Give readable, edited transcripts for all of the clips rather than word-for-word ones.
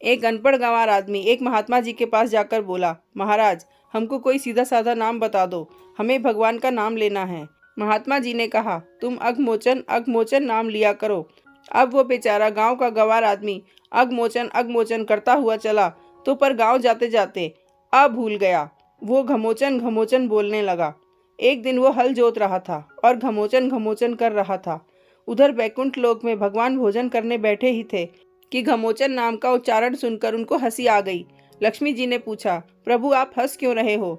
एक अनपढ़ गंवार आदमी एक महात्मा जी के पास जाकर बोला, महाराज, हमको कोई सीधा साधा नाम बता दो, हमें भगवान का नाम लेना है। महात्मा जी ने कहा, तुम अघमोचन अघमोचन नाम लिया करो। अब वो बेचारा गांव का गंवार आदमी अघमोचन अघमोचन करता हुआ चला, तो पर गांव जाते जाते भूल गया। वो घमोचन घमोचन बोलने लगा। एक दिन वो हल जोत रहा था और घमोचन घमोचन कर रहा था। उधर बैकुंठ लोक में भगवान भोजन करने बैठे ही थे कि घमोचन नाम का उच्चारण सुनकर उनको हंसी आ गई। लक्ष्मी जी ने पूछा, प्रभु आप हंस क्यों रहे हो?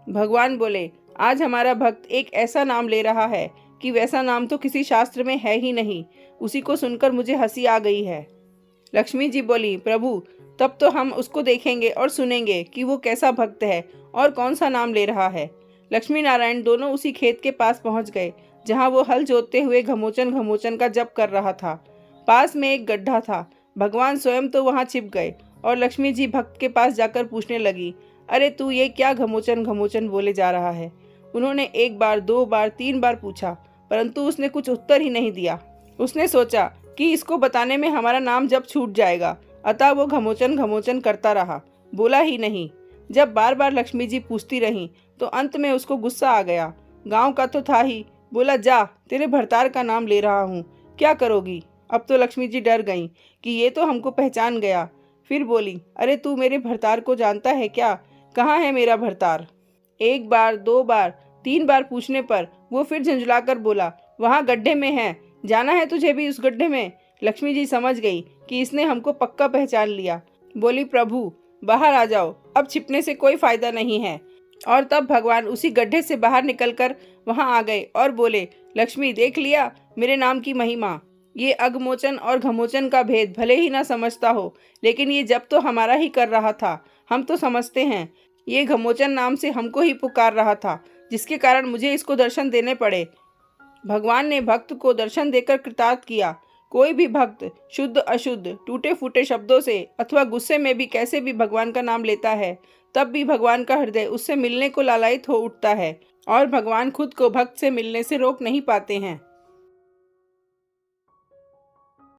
भगवान बोले, आज हमारा भक्त एक ऐसा नाम ले रहा है कि वैसा नाम तो किसी शास्त्र में है ही नहीं, उसी को सुनकर मुझे हंसी आ गई है। लक्ष्मी जी बोली, प्रभु तब तो हम उसको देखेंगे और सुनेंगे कि वो कैसा भक्त है और कौन सा नाम ले रहा है। लक्ष्मी नारायण दोनों उसी खेत के पास पहुंच गए जहां वो हल जोतते हुए घमोचन घमोचन का जप कर रहा था। पास में एक गड्ढा था। भगवान स्वयं तो वहां छिप गए और लक्ष्मी जी भक्त के पास जाकर पूछने लगी, अरे तू ये क्या घमोचन घमोचन बोले जा रहा है? उन्होंने एक बार, दो बार, तीन बार पूछा, परंतु उसने कुछ उत्तर ही नहीं दिया। उसने सोचा कि इसको बताने में हमारा नाम जब छूट जाएगा, अतः वो घमोचन घमोचन करता रहा, बोला ही नहीं। जब बार बार लक्ष्मी जी पूछती रहीं तो अंत में उसको गुस्सा आ गया। गांव का तो था ही, बोला, जा, तेरे भरतार का नाम ले रहा हूँ, क्या करोगी? अब तो लक्ष्मी जी डर गईं कि ये तो हमको पहचान गया। फिर बोली, अरे तू मेरे भरतार को जानता है क्या? कहाँ है मेरा भरतार? एक बार, दो बार, तीन बार पूछने पर वो फिर झंझलाकर बोला, वहाँ गड्ढे में है, जाना है तुझे भी उस गड्ढे में? लक्ष्मी जी समझ गई कि इसने हमको पक्का पहचान लिया। बोली, प्रभु बाहर आ जाओ, अब छिपने से कोई फायदा नहीं है। और तब भगवान उसी गड्ढे से बाहर निकलकर वहां आ गए और बोले, लक्ष्मी देख लिया मेरे नाम की महिमा। ये अघमोचन और घमोचन का भेद भले ही ना समझता हो, लेकिन ये जब तो हमारा ही कर रहा था, हम तो समझते हैं। ये घमोचन नाम से हमको ही पुकार रहा था, जिसके कारण मुझे इसको दर्शन देने पड़े। भगवान ने भक्त को दर्शन देकर कृतार्थ किया। कोई भी भक्त शुद्ध अशुद्ध, टूटे फूटे शब्दों से अथवा गुस्से में भी कैसे भी भगवान का नाम लेता है, तब भी भगवान का हृदय उससे मिलने को लालायित हो उठता है और भगवान खुद को भक्त से मिलने से रोक नहीं पाते हैं।